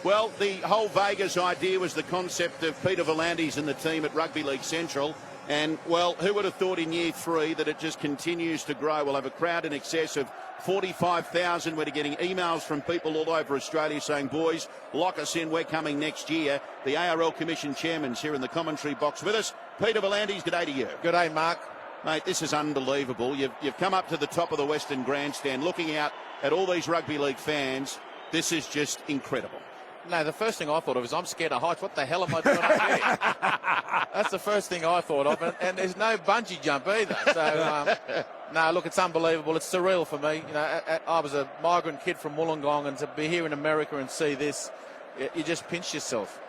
Well, the whole Vegas idea was the concept of Peter V'landys and the team at Rugby League Central. And, well, who would have thought in year 3 that it just continues to grow? We'll have a crowd in excess of 45,000. We're getting emails from people all over Australia saying, boys, lock us in, we're coming next year. The ARL Commission Chairman's here in the commentary box with us. Peter V'landys, good day to you. Good day, Mark. Mate, this is unbelievable. You've come up to the top of the Western Grandstand, looking out at all these Rugby League fans. This is just incredible. No, the first thing I thought of is I'm scared of heights. What the hell am I doing up here? That's the first thing I thought of. And there's no bungee jump either. So, no, look, it's unbelievable. It's surreal for me. You know, I was a migrant kid from Wollongong, and to be here in America and see this, you just pinch yourself.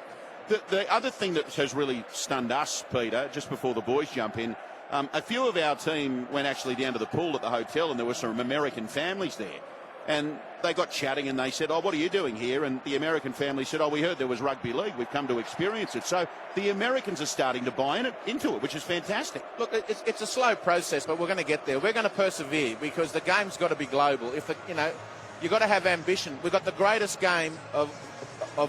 The other thing that has really stunned us, Peter, just before the boys jump in, a few of our team went actually down to the pool at the hotel, and there were some American families there. And they got chatting and they said, oh, what are you doing here? And the American family said, oh, we heard there was rugby league. We've come to experience it. So the Americans are starting to buy into it, which is fantastic. Look, it's a slow process, but we're going to get there. We're going to persevere because the game's got to be global. You've got to have ambition. We've got the greatest game of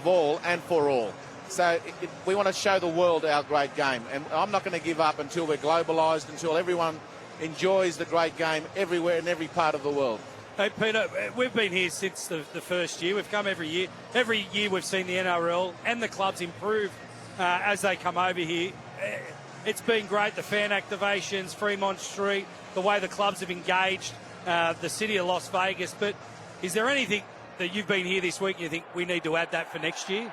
all and for all. So we want to show the world our great game. And I'm not going to give up until we're globalised, until everyone enjoys the great game everywhere in every part of the world. Hey, Peter, we've been here since the first year. We've come every year. Every year we've seen the NRL and the clubs improve as they come over here. It's been great, the fan activations, Fremont Street, the way the clubs have engaged the city of Las Vegas. But is there anything that you've been here this week and you think we need to add that for next year?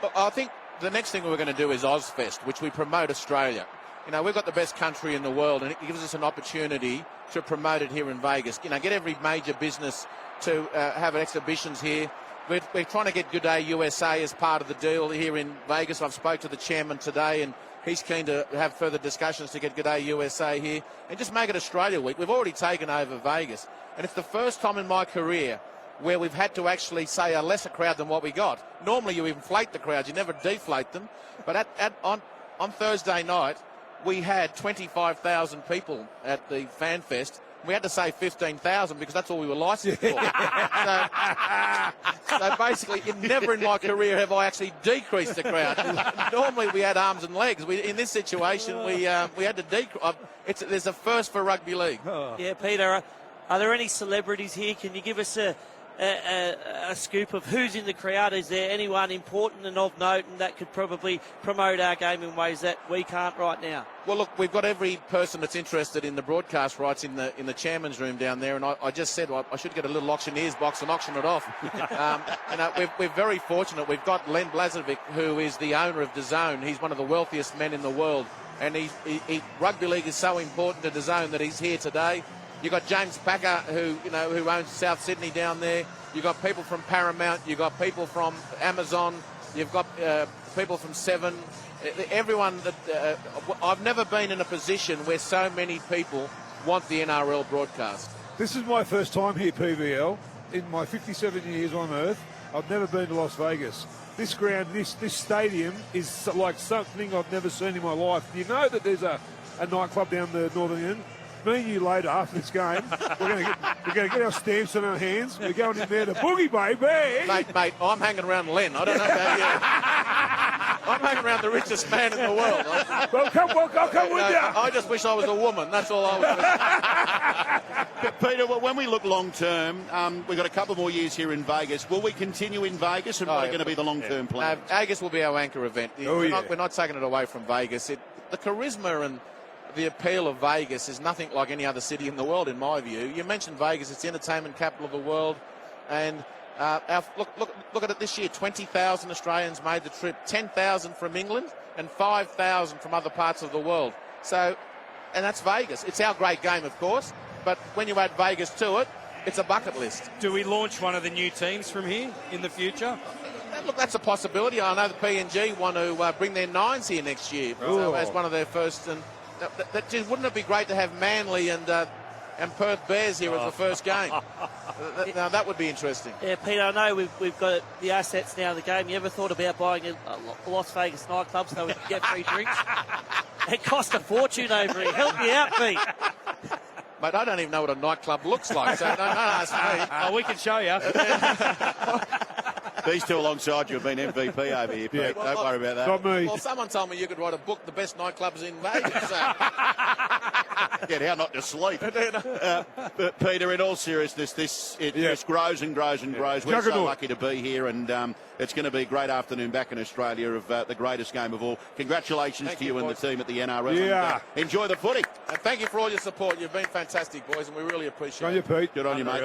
Well, I think the next thing we're going to do is Ozfest, which we promote Australia. You know, we've got the best country in the world, and it gives us an opportunity to promote it here in Vegas. You know, get every major business to have exhibitions here. We're trying to get Good Day USA as part of the deal here in Vegas. I've spoke to the chairman today, and he's keen to have further discussions to get Good Day USA here and just make it Australia Week. We've already taken over Vegas, and it's the first time in my career where we've had to actually say a lesser crowd than what we got. Normally you inflate the crowds, you never deflate them. But on Thursday night, we had 25,000 people at the Fan Fest. We had to say 15,000 because that's all we were licensed for. So basically, never in my career have I actually decreased the crowd. Normally we had arms and legs. In this situation, we had to decrease. There's a first for rugby league. Yeah, Peter, are there any celebrities here? Can you give us a scoop of who's in the crowd? Is there anyone important and of note and that could probably promote our game in ways that we can't right now? Well, look, we've got every person that's interested in the broadcast rights in the chairman's room down there, and I just said I should get a little auctioneer's box and auction it off. We're very fortunate. We've got Len Blazovic, who is the owner of DAZN. He's one of the wealthiest men in the world, and rugby league is so important to DAZN that he's here today. You've got James Packer, who owns South Sydney down there. You've got people from Paramount. You've got people from Amazon. You've got people from Seven. Everyone that I've never been in a position where so many people want the NRL broadcast. This is my first time here, PVL. In my 57 years on Earth, I've never been to Las Vegas. This ground, this stadium is like something I've never seen in my life. You know that there's a nightclub down the northern end. Me and you later after this game, we're going to get our stamps in our hands. We're going in there to boogie, baby. Mate, I'm hanging around Len. I don't know about you. I'm hanging around the richest man in the world. Well, I'll come with you. I just wish I was a woman. That's all I was. Peter, when we look long term, we've got a couple more years here in Vegas. Will we continue in Vegas, and what are going to be the long term plans? Vegas will be our anchor event. We're not taking it away from Vegas. The charisma and the appeal of Vegas is nothing like any other city in the world, in my view. You mentioned Vegas; it's the entertainment capital of the world, and look at it this year. 20,000 Australians made the trip, 10,000 from England, and 5,000 from other parts of the world. So, and that's Vegas. It's our great game, of course, but when you add Vegas to it, it's a bucket list. Do we launch one of the new teams from here in the future? Look, that's a possibility. I know the PNG want to bring their nines here next year as one of their first. And wouldn't it be great to have Manly and Perth Bears here as the first game? Now that would be interesting. Yeah, Peter, I know we've got the assets now in the game. You ever thought about buying a Las Vegas nightclub so we can get free drinks? It cost a fortune over here. Help me out, Pete. Mate, I don't even know what a nightclub looks like, so don't ask me. Oh, we can show you. These two alongside you have been MVP over here, Pete. Yeah. Don't worry about that. Not me. Well, someone told me you could write a book, The Best Nightclubs in Vegas. Get out, not to sleep. But Peter, in all seriousness, it just grows and grows and grows. We're so Juggernaut. lucky to be here, and it's going to be a great afternoon back in Australia of the greatest game of all. Congratulations Thank to you, you and the boys. team at the NRL. Yeah. And, enjoy the footy. And thank you for all your support. You've been fantastic, boys, and we really appreciate On it. you, Pete. Good on you, mate.